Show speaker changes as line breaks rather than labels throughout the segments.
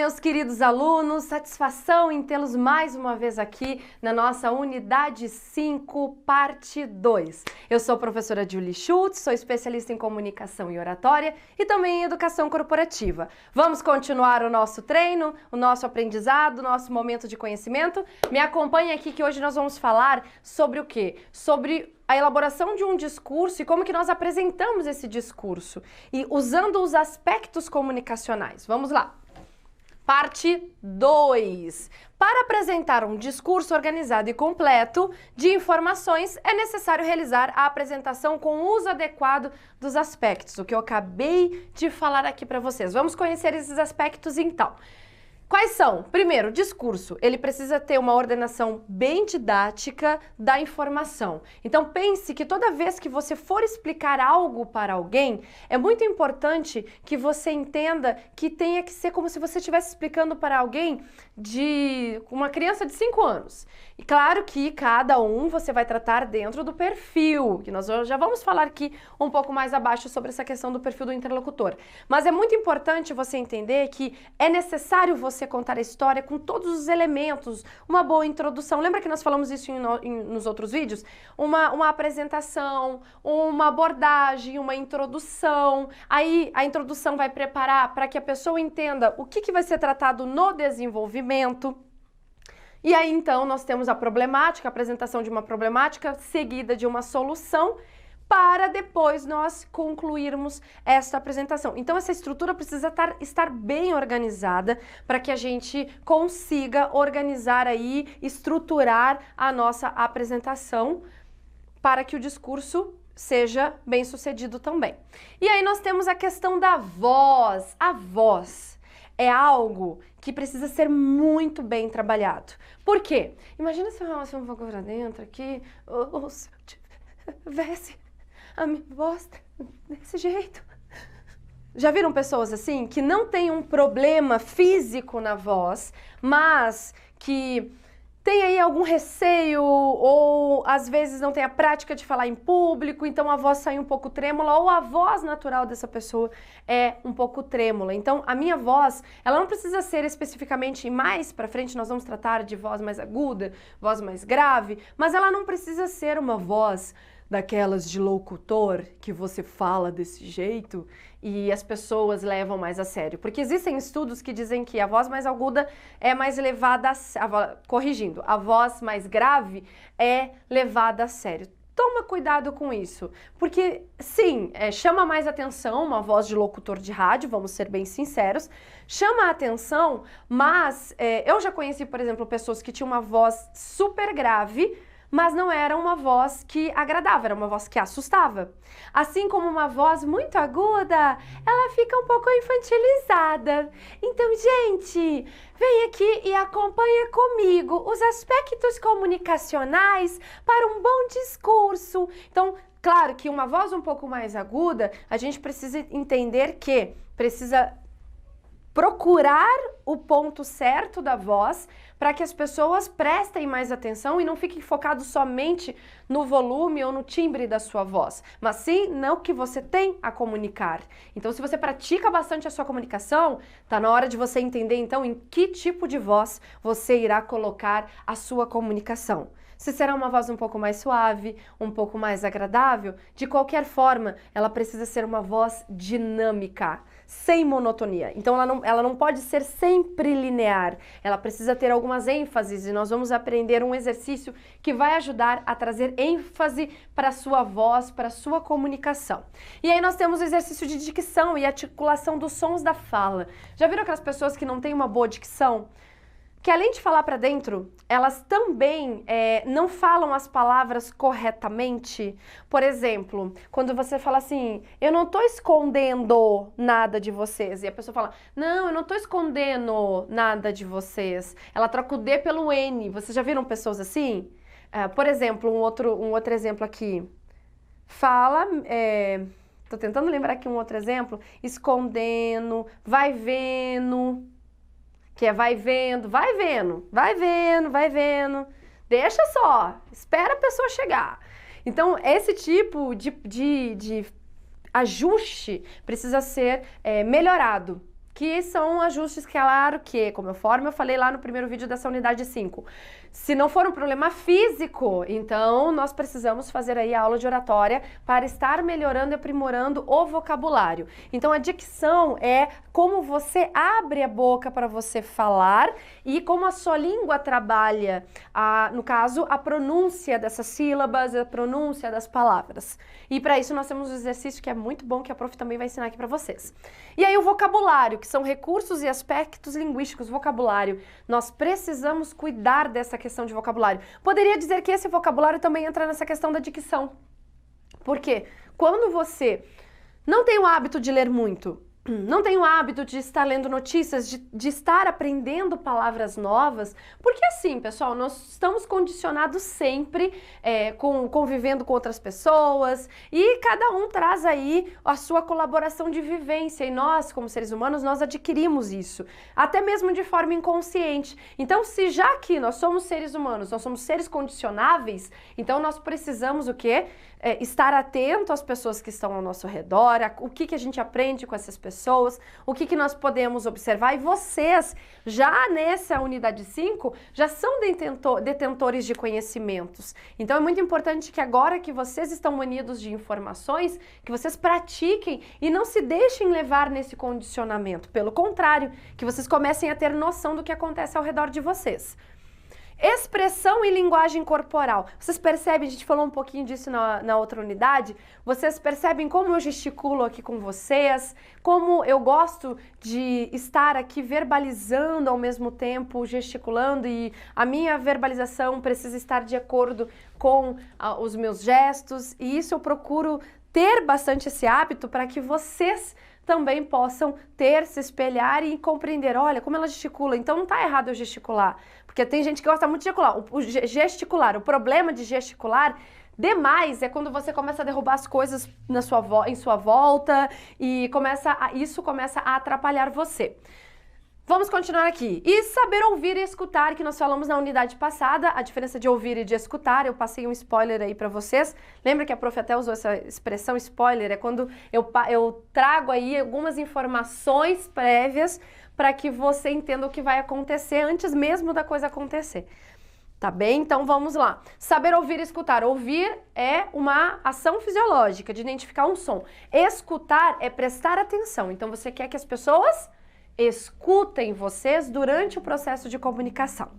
meus queridos alunos, satisfação em tê-los mais uma vez aqui na nossa unidade 5, parte 2. Eu sou a professora Julie Schultz, sou especialista em comunicação e oratória e também em educação corporativa. Vamos continuar o nosso treino, o nosso aprendizado, o nosso momento de conhecimento? Me acompanhe aqui que hoje nós vamos falar sobre o quê? Sobre a elaboração de um discurso e como que nós apresentamos esse discurso e usando os aspectos comunicacionais. Vamos lá. Parte 2. Para apresentar um discurso organizado e completo de informações, é necessário realizar a apresentação com o uso adequado dos aspectos, o que eu acabei de falar aqui para vocês. Vamos conhecer esses aspectos então. Quais são? Primeiro, discurso. Ele precisa ter uma ordenação bem didática da informação. Então pense que toda vez que você for explicar algo para alguém, é muito importante que você entenda que tenha que ser como se você estivesse explicando para alguém de uma criança de 5 anos. E claro que cada um você vai tratar dentro do perfil, que nós já vamos falar aqui um pouco mais abaixo sobre essa questão do perfil do interlocutor. Mas é muito importante você entender que é necessário você contar a história com todos os elementos, uma boa introdução. Lembra que nós falamos isso nos outros vídeos? Uma apresentação, uma abordagem, uma introdução. Aí a introdução vai preparar para que a pessoa entenda o que vai ser tratado no desenvolvimento. E aí, então, nós temos a problemática, a apresentação de uma problemática seguida de uma solução para depois nós concluirmos esta apresentação. Então, essa estrutura precisa estar bem organizada para que a gente consiga organizar aí, estruturar a nossa apresentação para que o discurso seja bem sucedido também. E aí nós temos a questão da voz. A voz é algo que precisa ser muito bem trabalhado. Por quê? Imagina se eu falasse um pouco pra dentro aqui, ou se eu tivesse a minha voz desse jeito. Já viram pessoas assim, que não têm um problema físico na voz, mas que tem aí algum receio ou às vezes não tem a prática de falar em público, então a voz sai um pouco trêmula ou a voz natural dessa pessoa é um pouco trêmula. Então a minha voz, ela não precisa ser especificamente mais pra frente, nós vamos tratar de voz mais aguda, voz mais grave, mas ela não precisa ser uma voz daquelas de locutor que você fala desse jeito e as pessoas levam mais a sério. Porque existem estudos que dizem que a voz mais aguda é mais levada corrigindo, a voz mais grave é levada a sério. Toma cuidado com isso, porque sim, chama mais atenção uma voz de locutor de rádio, vamos ser bem sinceros, chama a atenção, mas eu já conheci, por exemplo, pessoas que tinham uma voz super grave, mas não era uma voz que agradava, era uma voz que assustava. Assim como uma voz muito aguda, ela fica um pouco infantilizada. Então, gente, vem aqui e acompanha comigo os aspectos comunicacionais para um bom discurso. Então, claro que uma voz um pouco mais aguda, a gente precisa entender que precisa procurar o ponto certo da voz para que as pessoas prestem mais atenção e não fiquem focados somente no volume ou no timbre da sua voz, mas sim no que você tem a comunicar. Então, se você pratica bastante a sua comunicação, tá na hora de você entender então em que tipo de voz você irá colocar a sua comunicação. Se será uma voz um pouco mais suave, um pouco mais agradável, de qualquer forma, ela precisa ser uma voz dinâmica, sem monotonia. Então ela não pode ser sempre linear, ela precisa ter algumas ênfases e nós vamos aprender um exercício que vai ajudar a trazer ênfase para a sua voz, para a sua comunicação. E aí nós temos o exercício de dicção e articulação dos sons da fala. Já viram aquelas pessoas que não têm uma boa dicção? Que além de falar para dentro, elas também não falam as palavras corretamente. Por exemplo, quando você fala assim, eu não tô escondendo nada de vocês, e a pessoa fala, não, eu não tô escondendo nada de vocês. Ela troca o D pelo N. Vocês já viram pessoas assim? Por exemplo, um outro exemplo aqui. Fala, tô tentando lembrar aqui um outro exemplo, escondendo, vai vendo. Que vai vendo, vai vendo, vai vendo, vai vendo, deixa só, espera a pessoa chegar. Então, esse tipo de ajuste precisa ser melhorado. que são ajustes, claro que, conforme eu falei lá no primeiro vídeo dessa unidade 5, se não for um problema físico, então nós precisamos fazer aí a aula de oratória para estar melhorando e aprimorando o vocabulário. Então a dicção é como você abre a boca para você falar e como a sua língua trabalha, no caso, a pronúncia dessas sílabas, a pronúncia das palavras. E para isso nós temos um exercício que é muito bom, que a prof também vai ensinar aqui para vocês. E aí o vocabulário, que são recursos e aspectos linguísticos, vocabulário. Nós precisamos cuidar dessa questão de vocabulário. Poderia dizer que esse vocabulário também entra nessa questão da dicção. Por quê? Quando você não tem o hábito de ler muito, não tem o hábito de estar lendo notícias, de estar aprendendo palavras novas, porque assim, pessoal, nós estamos condicionados sempre convivendo com outras pessoas e cada um traz aí a sua colaboração de vivência e nós, como seres humanos, nós adquirimos isso, até mesmo de forma inconsciente. Então, se já que nós somos seres humanos, nós somos seres condicionáveis, então nós precisamos o quê? Estar atento às pessoas que estão ao nosso redor, o que a gente aprende com essas pessoas, o que nós podemos observar. E vocês, já nessa unidade 5, já são detentores de conhecimentos. Então é muito importante que agora que vocês estão munidos de informações, que vocês pratiquem e não se deixem levar nesse condicionamento. Pelo contrário, que vocês comecem a ter noção do que acontece ao redor de vocês. Expressão e linguagem corporal. Vocês percebem, a gente falou um pouquinho disso na outra unidade, vocês percebem como eu gesticulo aqui com vocês, como eu gosto de estar aqui verbalizando ao mesmo tempo, gesticulando, e a minha verbalização precisa estar de acordo com os meus gestos, e isso eu procuro ter bastante esse hábito para que vocês também possam se espelhar e compreender, olha, como ela gesticula, então não está errado eu gesticular, porque tem gente que gosta muito de gesticular. O problema de gesticular demais é quando você começa a derrubar as coisas em sua volta e isso começa a atrapalhar você. Vamos continuar aqui. E saber ouvir e escutar, que nós falamos na unidade passada, a diferença de ouvir e de escutar, eu passei um spoiler aí pra vocês. Lembra que a prof até usou essa expressão spoiler? É quando eu trago aí algumas informações prévias para que você entenda o que vai acontecer antes mesmo da coisa acontecer. Tá bem? Então vamos lá. Saber ouvir e escutar. Ouvir é uma ação fisiológica de identificar um som. Escutar é prestar atenção. Então você quer que as pessoas escutem vocês durante o processo de comunicação.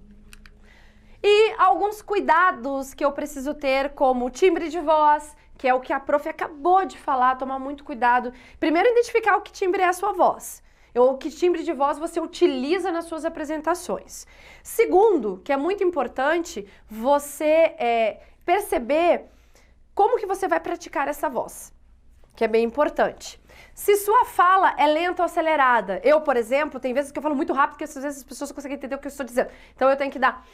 E alguns cuidados que eu preciso ter, como o timbre de voz, que é o que a prof acabou de falar, tomar muito cuidado. Primeiro, identificar o que timbre é a sua voz. Ou que timbre de voz você utiliza nas suas apresentações. Segundo, que é muito importante, você perceber como que você vai praticar essa voz, que é bem importante. Se sua fala é lenta ou acelerada, eu, por exemplo, tem vezes que eu falo muito rápido, porque às vezes as pessoas não conseguem entender o que eu estou dizendo. Então eu tenho que dar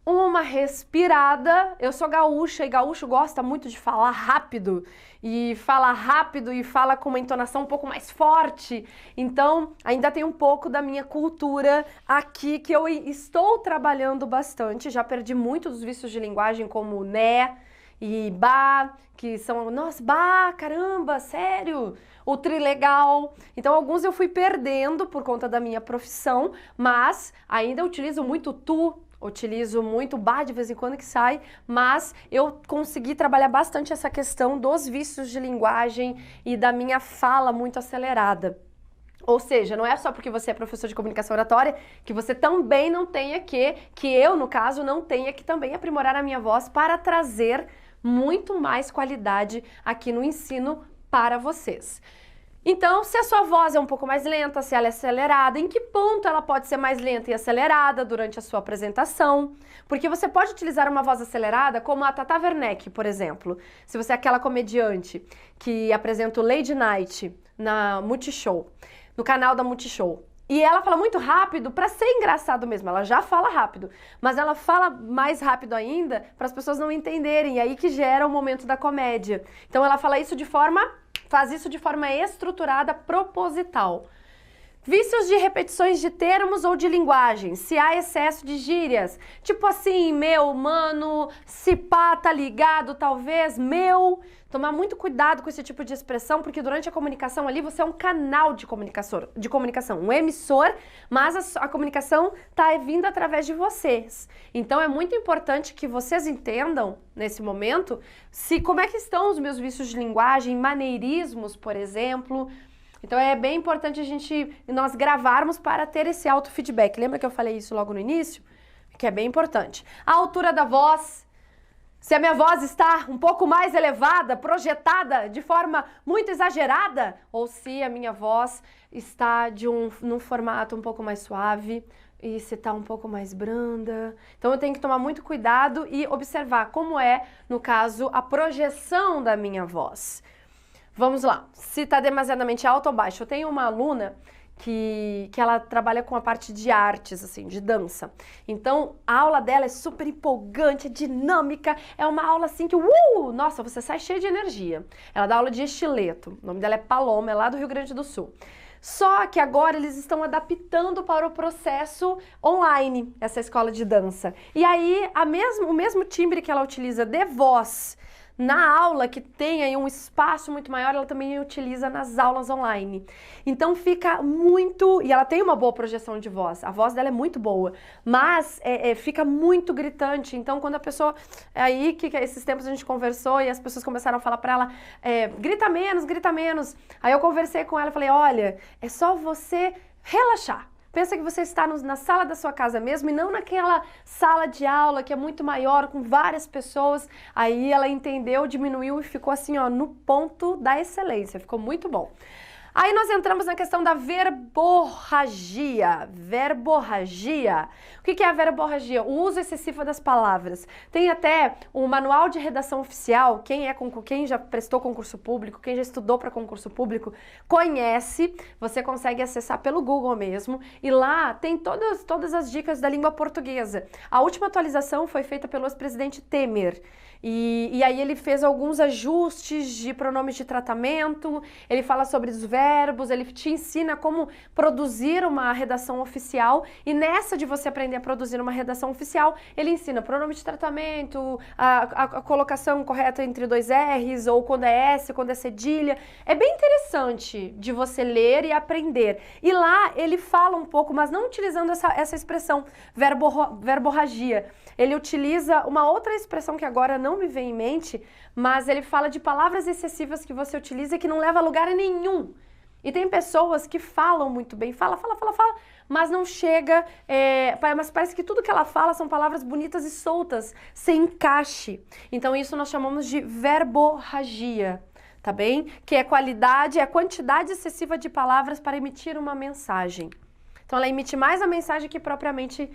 uma respirada. Eu sou gaúcha e gaúcho gosta muito de falar rápido e fala com uma entonação um pouco mais forte. Então ainda tem um pouco da minha cultura aqui que eu estou trabalhando bastante. Já perdi muito dos vícios de linguagem como né e bah, que são, nossa, bah, caramba, sério, o trilegal. Então alguns eu fui perdendo por conta da minha profissão, mas ainda utilizo muito tu, utilizo muito bah de vez em quando que sai, mas eu consegui trabalhar bastante essa questão dos vícios de linguagem e da minha fala muito acelerada. Ou seja, não é só porque você é professor de comunicação oratória que você também não tenha que eu, no caso, não tenha que também aprimorar a minha voz para trazer muito mais qualidade aqui no ensino para vocês. Então, se a sua voz é um pouco mais lenta, se ela é acelerada, em que ponto ela pode ser mais lenta e acelerada durante a sua apresentação? Porque você pode utilizar uma voz acelerada como a Tata Werneck, por exemplo. Se você é aquela comediante que apresenta o Lady Night na Multishow, no canal da Multishow. E ela fala muito rápido para ser engraçado mesmo, ela já fala rápido, mas ela fala mais rápido ainda para as pessoas não entenderem, e aí que gera o momento da comédia. Então ela faz isso de forma estruturada, proposital. Vícios de repetições de termos ou de linguagem, se há excesso de gírias, tipo assim, meu, mano, se pá, tá ligado, talvez, meu. Tomar muito cuidado com esse tipo de expressão, porque durante a comunicação ali você é um canal de comunicação, um emissor, mas a comunicação tá vindo através de vocês. Então é muito importante que vocês entendam, nesse momento, como é que estão os meus vícios de linguagem, maneirismos, por exemplo. Então é bem importante nós gravarmos para ter esse auto-feedback. Lembra que eu falei isso logo no início? Que é bem importante. A altura da voz, se a minha voz está um pouco mais elevada, projetada de forma muito exagerada, ou se a minha voz está num formato um pouco mais suave e se está um pouco mais branda. Então eu tenho que tomar muito cuidado e observar como é, no caso, a projeção da minha voz. Vamos lá, se está demasiadamente alto ou baixo. Eu tenho uma aluna que ela trabalha com a parte de artes, assim, de dança. Então, a aula dela é super empolgante, é dinâmica, é uma aula assim que, nossa, você sai cheio de energia. Ela dá aula de estileto, o nome dela é Paloma, é lá do Rio Grande do Sul. Só que agora eles estão adaptando para o processo online, essa escola de dança. E aí, o mesmo timbre que ela utiliza de voz na aula, que tem aí um espaço muito maior, ela também utiliza nas aulas online. Então fica muito... E ela tem uma boa projeção de voz, a voz dela é muito boa, mas fica muito gritante. Então quando a pessoa... Aí que esses tempos a gente conversou e as pessoas começaram a falar pra ela, grita menos, grita menos. Aí eu conversei com ela e falei, olha, é só você relaxar. Pensa que você está na sala da sua casa mesmo e não naquela sala de aula que é muito maior, com várias pessoas. Aí ela entendeu, diminuiu e ficou assim, ó, no ponto da excelência. Ficou muito bom. Aí nós entramos na questão da verborragia. Verborragia. O que é a verborragia? O uso excessivo das palavras. Tem até um manual de redação oficial. Quem já prestou concurso público, quem já estudou para concurso público, conhece. Você consegue acessar pelo Google mesmo. E lá tem todas as dicas da língua portuguesa. A última atualização foi feita pelo ex-presidente Temer. E aí ele fez alguns ajustes de pronomes de tratamento, ele fala sobre os verbos, ele te ensina como produzir uma redação oficial, e nessa de você aprender a produzir uma redação oficial, ele ensina pronome de tratamento, a colocação correta entre dois R's, ou quando é S, quando é cedilha. É bem interessante de você ler e aprender. E lá ele fala um pouco, mas não utilizando essa expressão, verborragia. Ele utiliza uma outra expressão que agora não me vem em mente, mas ele fala de palavras excessivas que você utiliza e que não leva a lugar nenhum. E tem pessoas que falam muito bem, fala, mas não chega, mas parece que tudo que ela fala são palavras bonitas e soltas, sem encaixe. Então isso nós chamamos de verborragia, tá bem? Que é qualidade, é quantidade excessiva de palavras para emitir uma mensagem. Então ela emite mais a mensagem que propriamente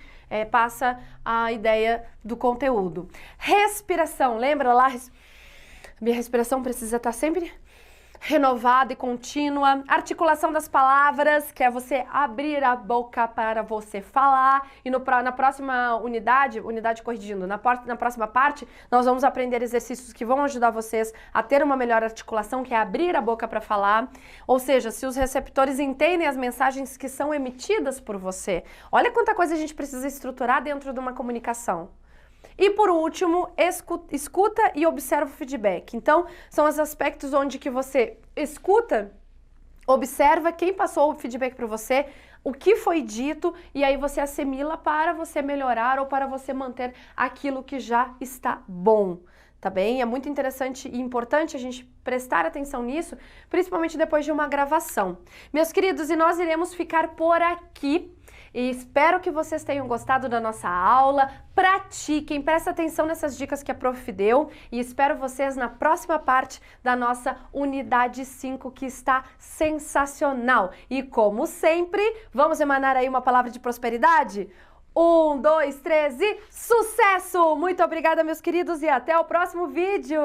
passa a ideia do conteúdo. Respiração, lembra lá? Minha respiração precisa estar sempre renovada e contínua. Articulação das palavras, que é você abrir a boca para você falar. E na próxima unidade corrigindo, na próxima parte, nós vamos aprender exercícios que vão ajudar vocês a ter uma melhor articulação, que é abrir a boca para falar. Ou seja, se os receptores entendem as mensagens que são emitidas por você. Olha quanta coisa a gente precisa estruturar dentro de uma comunicação. E por último, escuta e observa o feedback. Então, são os aspectos onde que você escuta, observa quem passou o feedback para você, o que foi dito, e aí você assimila para você melhorar ou para você manter aquilo que já está bom. Tá bem? É muito interessante e importante a gente prestar atenção nisso, principalmente depois de uma gravação. Meus queridos, e nós iremos ficar por aqui. E espero que vocês tenham gostado da nossa aula. Pratiquem, prestem atenção nessas dicas que a prof deu e espero vocês na próxima parte da nossa unidade 5, que está sensacional. E como sempre, vamos emanar aí uma palavra de prosperidade? 1, 2, 3 e sucesso! Muito obrigada, meus queridos, e até o próximo vídeo!